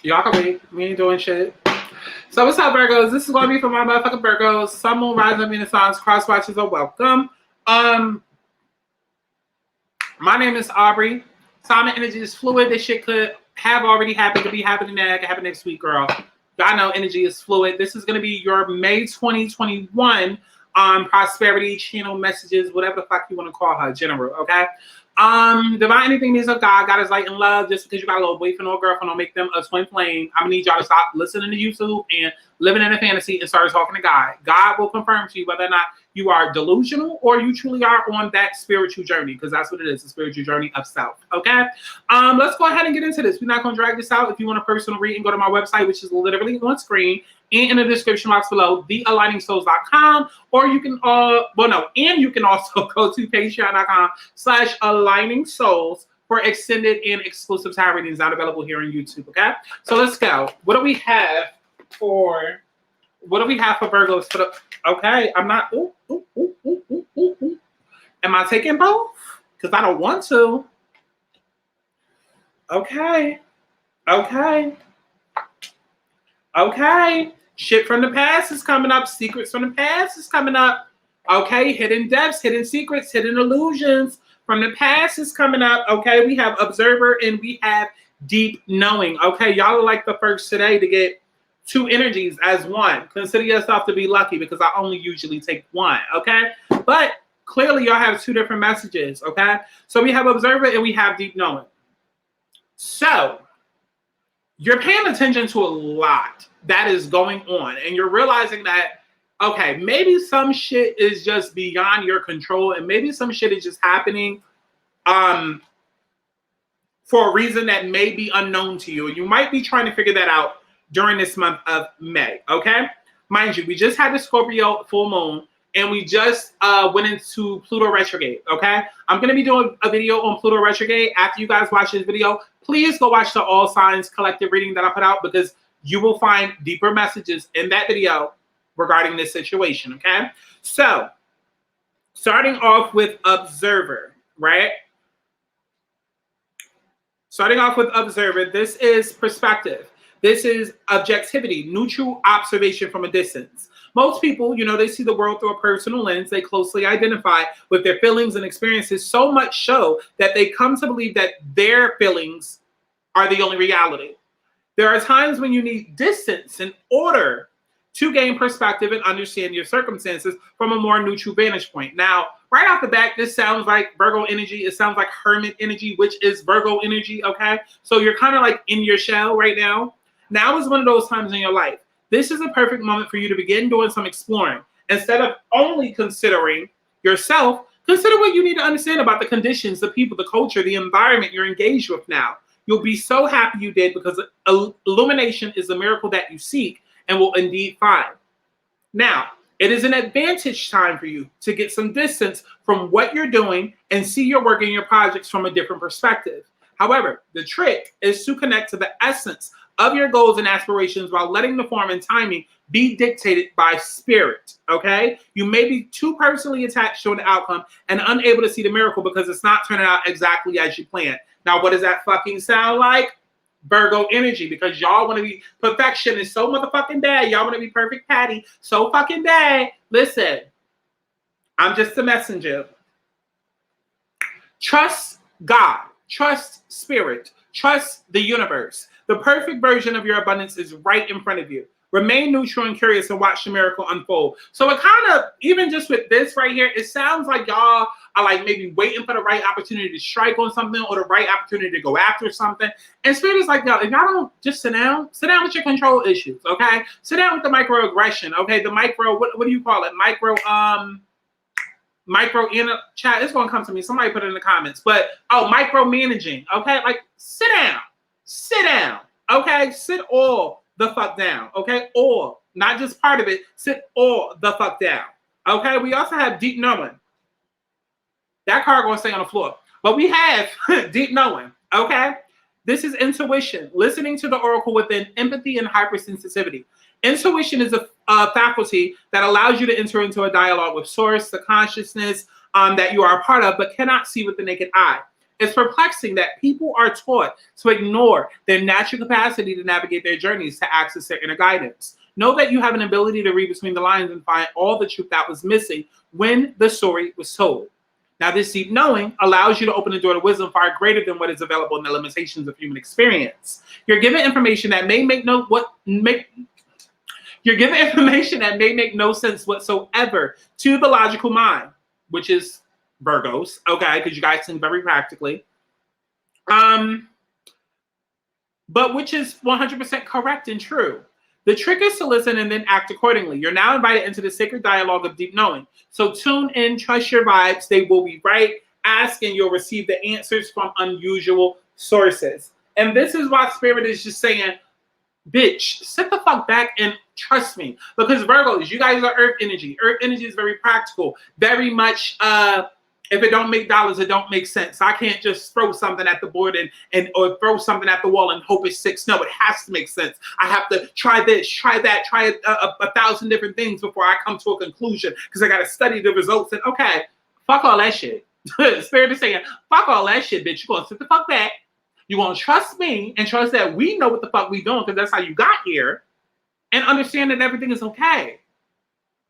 Y'all can wait. We ain't doing shit. So what's up, Virgos? This is going to be for my motherfucking Virgos. Sun, Moon, Rising, Venus, Signs, cross watchers are welcome. My name is Aubrey. Time and energy is fluid. This shit could have already happened, could be happening now, could happen next week, girl. Y'all know energy is fluid. This is going to be your May 2021 prosperity channel messages, whatever the fuck you want to call her, general, okay? Divine anything means of God. God is light and love. Just because you got a little boyfriend or girlfriend don't make them a twin flame. I'm gonna need y'all to stop listening to YouTube and living in a fantasy and start talking to God. God will confirm to you whether or not you are delusional or you truly are on that spiritual journey, because that's what it is, a spiritual journey of self. Okay. Let's go ahead and get into this. We're not gonna drag this out. If you want a personal reading, go to my website, which is literally on screen and in the description box below, thealigningsouls.com, or you can and you can also go to patreon.com/aligningsouls for extended and exclusive tarot readings not available here on YouTube. Okay, so let's go. What do we have for Virgos? Okay, I'm not. Am I taking both? Because I don't want to. Okay. Shit from the past is coming up. Secrets from the past is coming up. Okay, hidden depths, hidden secrets, hidden illusions from the past is coming up. Okay, we have observer and we have deep knowing. Okay, y'all are like the first today to get two energies as one. Consider yourself to be lucky because I only usually take one. Okay, but clearly y'all have two different messages. Okay, so we have observer and we have deep knowing. So you're paying attention to a lot that is going on, and you're realizing that, okay, maybe some shit is just beyond your control, and maybe some shit is just happening for a reason that may be unknown to you. You might be trying to figure that out during this month of May, okay? Mind you, we just had the Scorpio full moon, and we just went into Pluto retrograde, okay? I'm going to be doing a video on Pluto retrograde. After you guys watch this video, please go watch the All Signs collective reading that I put out, because you will find deeper messages in that video regarding this situation, okay? So, starting off with observer, right? Starting off with observer, this is perspective. This is objectivity, neutral observation from a distance. Most people, they see the world through a personal lens. They closely identify with their feelings and experiences, so much so that they come to believe that their feelings are the only reality. There are times when you need distance in order to gain perspective and understand your circumstances from a more neutral vantage point. Now, right off the bat, this sounds like Virgo energy. It sounds like Hermit energy, which is Virgo energy, okay? So you're kind of like in your shell right now. Now is one of those times in your life. This is a perfect moment for you to begin doing some exploring. Instead of only considering yourself, consider what you need to understand about the conditions, the people, the culture, the environment you're engaged with now. You'll be so happy you did, because illumination is the miracle that you seek and will indeed find. Now, it is an advantage time for you to get some distance from what you're doing and see your work and your projects from a different perspective. However, the trick is to connect to the essence of your goals and aspirations while letting the form and timing be dictated by spirit, okay? You may be too personally attached to an outcome and unable to see the miracle because it's not turning out exactly as you planned. Now, what does that fucking sound like? Virgo energy, because y'all want to be perfection is so motherfucking bad. Y'all want to be perfect Patty so fucking bad. Listen, I'm just a messenger. Trust God. Trust spirit. Trust the universe. The perfect version of your abundance is right in front of you. Remain neutral and curious and watch the miracle unfold. So it kind of, even just with this right here, it sounds like y'all are like maybe waiting for the right opportunity to strike on something or the right opportunity to go after something. And spirit is like, y'all, if y'all don't just sit down with your control issues, okay? Sit down with the microaggression, okay? The micro, what do you call it? Micro in a chat. It's going to come to me. Somebody put it in the comments. But, micromanaging, okay? Like, sit down, okay? Sit all the fuck down, okay? All, not just part of it. Sit all the fuck down, okay? We also have deep knowing. That card going to stay on the floor. But we have deep knowing, okay? This is intuition, listening to the oracle within empathy and hypersensitivity. Intuition is a faculty that allows you to enter into a dialogue with source, the consciousness that you are a part of, but cannot see with the naked eye. It's perplexing that people are taught to ignore their natural capacity to navigate their journeys to access their inner guidance. Know that you have an ability to read between the lines and find all the truth that was missing when the story was told. Now, this deep knowing allows you to open the door to wisdom far greater than what is available in the limitations of human experience. You're given information that may make no sense whatsoever to the logical mind, which is Virgos, okay, because you guys think very practically. But which is 100% correct and true. The trick is to listen and then act accordingly. You're now invited into the sacred dialogue of deep knowing. So tune in, trust your vibes. They will be right. Ask and you'll receive the answers from unusual sources. And this is why Spirit is just saying, bitch, sit the fuck back and trust me. Because Virgos, you guys are earth energy. Earth energy is very practical. Very much, if it don't make dollars, it don't make sense. I can't just throw something at the board or throw something at the wall and hope it sticks. No, it has to make sense. I have to try this, try that, try a 1,000 different things before I come to a conclusion because I got to study the results. And okay, fuck all that shit. Spirit is saying, fuck all that shit, bitch. You're going to sit the fuck back. You're going to trust me and trust that we know what the fuck we doing because that's how you got here, and understand that everything is okay.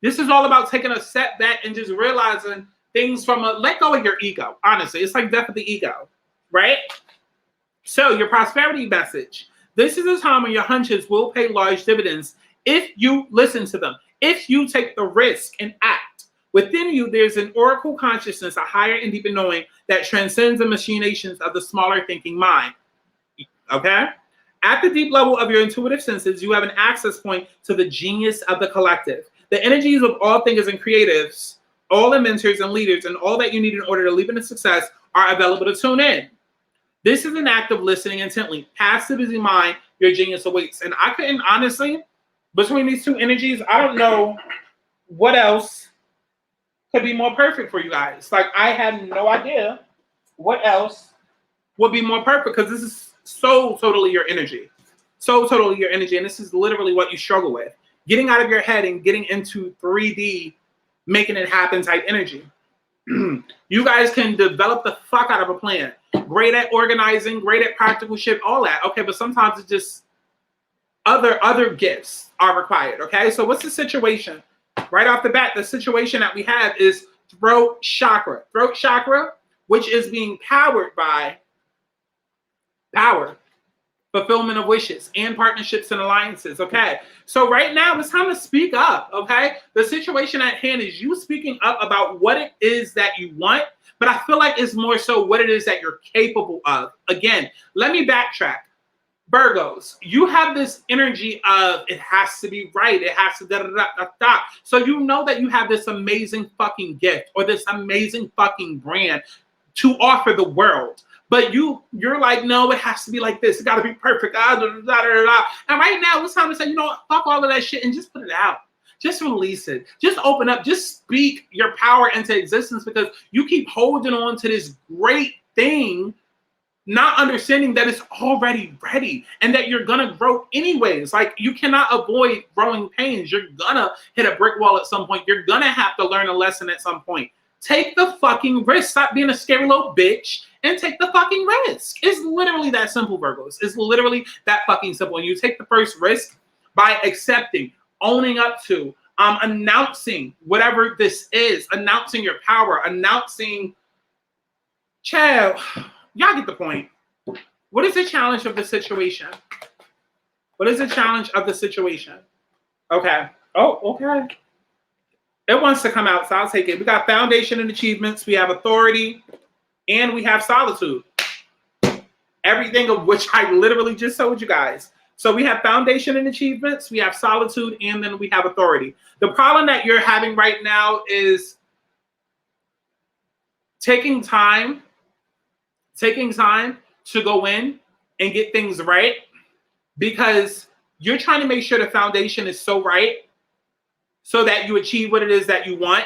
This is all about taking a step back and just realizing things from let go of your ego. Honestly, it's like death of the ego, right? So your prosperity message. This is a time when your hunches will pay large dividends if you listen to them, if you take the risk and act. Within you, there's an oracle consciousness, a higher and deeper knowing that transcends the machinations of the smaller thinking mind. Okay? At the deep level of your intuitive senses, you have an access point to the genius of the collective. The energies of all thinkers and creatives, all inventors and leaders, and all that you need in order to leap into success are available to tune in. This is an act of listening intently. Past the busy mind, your genius awaits. And I couldn't, honestly, between these two energies, I don't know what else could be more perfect for you guys. Like, I have no idea what else would be more perfect because this is so totally your energy. So totally your energy. And this is literally what you struggle with. Getting out of your head and getting into 3D, making it happen type energy. You guys can develop the fuck out of a plan. Great at organizing, great at practical shit, all that. Okay, but sometimes it's just other gifts are required. Okay, so what's the situation? Right off the bat, the situation that we have is throat chakra. Throat chakra, which is being powered by power, fulfillment of wishes, and partnerships and alliances. Okay, so right now it's time to speak up. Okay, the situation at hand is you speaking up about what it is that you want, but I feel like it's more so what it is that you're capable of. Again, let me backtrack. Virgos, you have this energy of it has to be right, it has to da-da-da-da-da. So you know that you have this amazing fucking gift or this amazing fucking brand to offer the world. But you're like, no, it has to be like this. It got to be perfect. And right now, it's time to say, you know what? Fuck all of that shit and just put it out. Just release it. Just open up. Just speak your power into existence because you keep holding on to this great thing, not understanding that it's already ready and that you're going to grow anyways. Like, you cannot avoid growing pains. You're going to hit a brick wall at some point. You're going to have to learn a lesson at some point. Take the fucking risk. Stop being a scary little bitch and take the fucking risk. It's literally that simple, Virgos. It's literally that fucking simple. And you take the first risk by accepting, owning up to, announcing whatever this is, announcing your power, announcing, child, y'all get the point. What is the challenge of the situation? What is the challenge of the situation? Okay. Oh, okay. It wants to come out, so I'll take it. We got foundation and achievements. We have authority, and we have solitude. Everything of which I literally just told you guys. So we have foundation and achievements. We have solitude, and then we have authority. The problem that you're having right now is taking time to go in and get things right because you're trying to make sure the foundation is so right so that you achieve what it is that you want,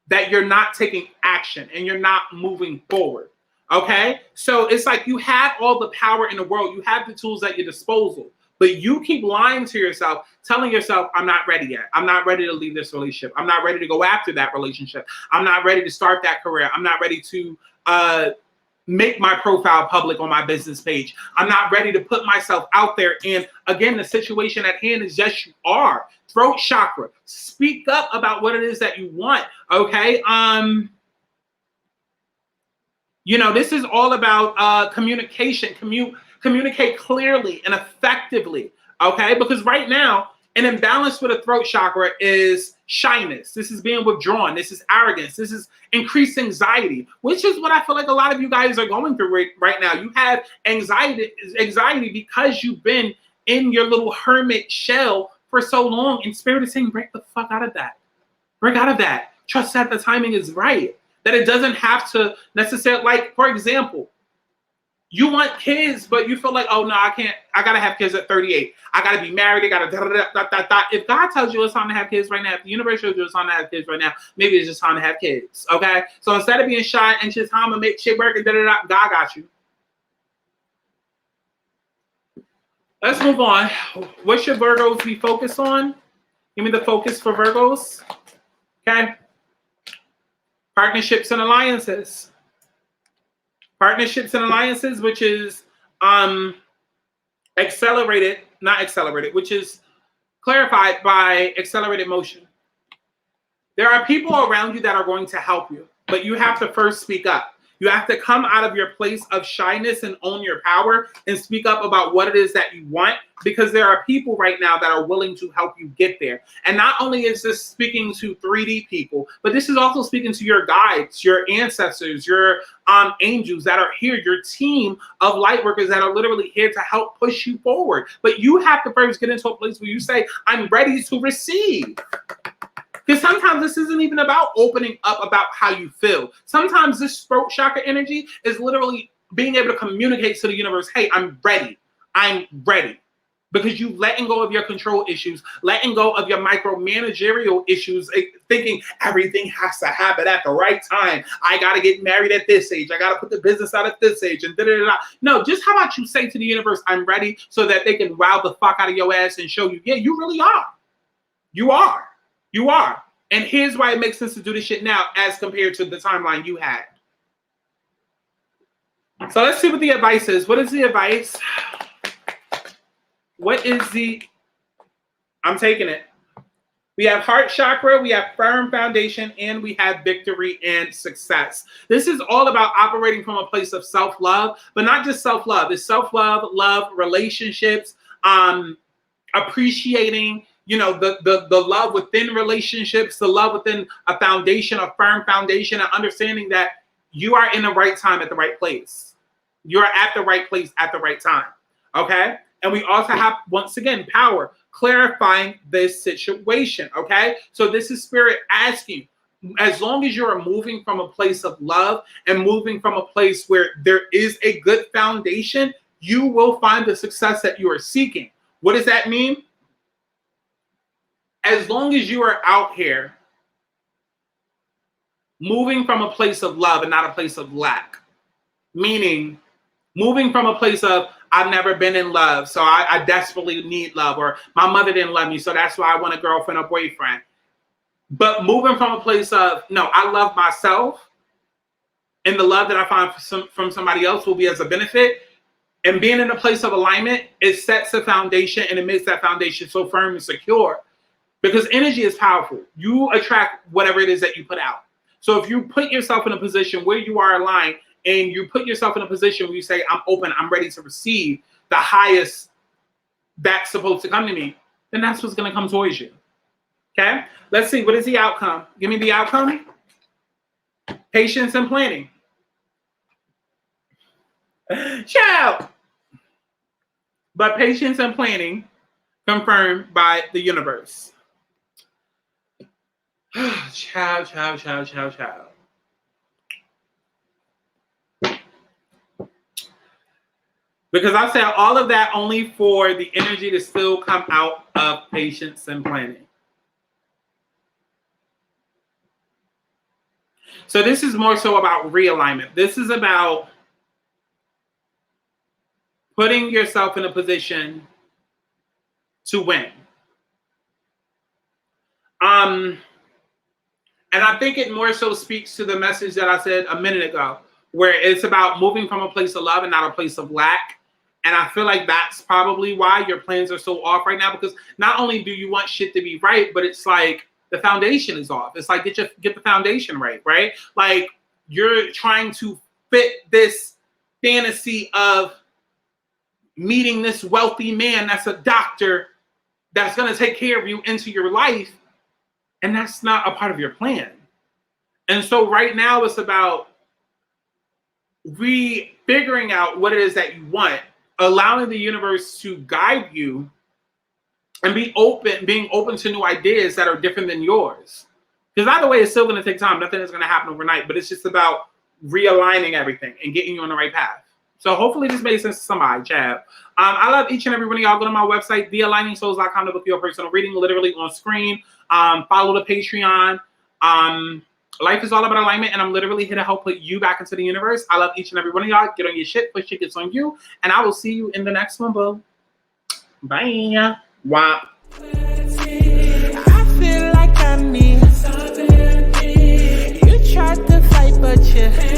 that you're not taking action and you're not moving forward, okay? So it's like you have all the power in the world. You have the tools at your disposal, but you keep lying to yourself, telling yourself, I'm not ready yet. I'm not ready to leave this relationship. I'm not ready to go after that relationship. I'm not ready to start that career. I'm not ready to make my profile public on my business page. I'm not ready to put myself out there. And again, the situation at hand is yes, you are. Throat chakra. Speak up about what it is that you want. Okay. This is all about communication. Communicate clearly and effectively. Okay. Because right now, an imbalance with a throat chakra is shyness. This is being withdrawn. This is arrogance. This is increased anxiety, which is what I feel like a lot of you guys are going through right now. You have anxiety because you've been in your little hermit shell for so long, and Spirit is saying, break the fuck out of that. Break out of that. Trust that the timing is right. That it doesn't have to necessarily, like, for example, you want kids, but you feel like, oh no, I can't. I gotta have kids at 38. I gotta be married. I gotta da. If God tells you it's time to have kids right now, if the universe shows you it's time to have kids right now, maybe it's just time to have kids. Okay. So instead of being shy and just time to make shit work and God got you. Let's move on. What should Virgos be focused on? Give me the focus for Virgos. Okay. Partnerships and alliances. Partnerships and alliances, which is which is clarified by accelerated motion. There are people around you that are going to help you, but you have to first speak up. You have to come out of your place of shyness and own your power and speak up about what it is that you want, because there are people right now that are willing to help you get there. And not only is this speaking to 3D people, but this is also speaking to your guides, your ancestors, your angels that are here, your team of light workers that are literally here to help push you forward. But you have to first get into a place where you say, I'm ready to receive. Because sometimes this isn't even about opening up about how you feel. Sometimes this throat chakra energy is literally being able to communicate to the universe, hey, I'm ready. I'm ready. Because you letting go of your control issues, letting go of your micromanagerial issues, thinking everything has to happen at the right time. I got to get married at this age. I got to put the business out at this age. And da-da-da-da. No, just how about you say to the universe, I'm ready, so that they can wow the fuck out of your ass and show you, yeah, you really are. You are. You are. And here's why it makes sense to do this shit now as compared to the timeline you had. So let's see what the advice is. What is the advice? What is the... I'm taking it. We have heart chakra, we have firm foundation, and we have victory and success. This is all about operating from a place of self-love, but not just self-love. It's self-love, love, relationships, appreciating, the love within relationships, the love within a foundation, a firm foundation, and understanding that you are in the right time at the right place. You're at the right place at the right time. Okay? And we also have, once again, power, clarifying this situation. Okay? So this is Spirit asking, as long as you're moving from a place of love and moving from a place where there is a good foundation, you will find the success that you are seeking. What does that mean? As long as you are out here moving from a place of love and not a place of lack, meaning moving from a place of, I've never been in love, so I desperately need love, or my mother didn't love me, so that's why I want a girlfriend or boyfriend. But moving from a place of, no, I love myself, and the love that I find from somebody else will be as a benefit. And being in a place of alignment, it sets a foundation, and it makes that foundation so firm and secure. Because energy is powerful. You attract whatever it is that you put out. So if you put yourself in a position where you are aligned, and you put yourself in a position where you say, I'm open, I'm ready to receive the highest that's supposed to come to me, then that's what's going to come towards you. Okay? Let's see. What is the outcome? Give me the outcome. Patience and planning. Ciao. But patience and planning confirmed by the universe. Ciao, ciao, ciao, ciao, ciao. Because I said all of that only for the energy to still come out of patience and planning. So this is more so about realignment. This is about putting yourself in a position to win. And I think it more so speaks to the message that I said a minute ago. where it's about moving from a place of love and not a place of lack. And I feel like that's probably why your plans are so off right now, because not only do you want shit to be right, but it's like the foundation is off. It's like get the foundation right, right? Like you're trying to fit this fantasy of meeting this wealthy man that's a doctor that's going to take care of you into your life, and that's not a part of your plan. And so right now it's about figuring out what it is that you want, allowing the universe to guide you, and being open to new ideas that are different than yours. Because either way, it's still going to take time. Nothing is going to happen overnight, but it's just about realigning everything and getting you on the right path. So hopefully this made sense to somebody, Chad. I love each and every one of y'all. Go to my website, thealigningsouls.com, to book your personal reading, literally on screen. Follow the Patreon. Life is all about alignment, and I'm literally here to help put you back into the universe. I love each and every one of y'all. Get on your shit, put shit gets on you, and I will see you in the next one, boo. Bye. Wow. I feel like I need something. You tried to fight, but you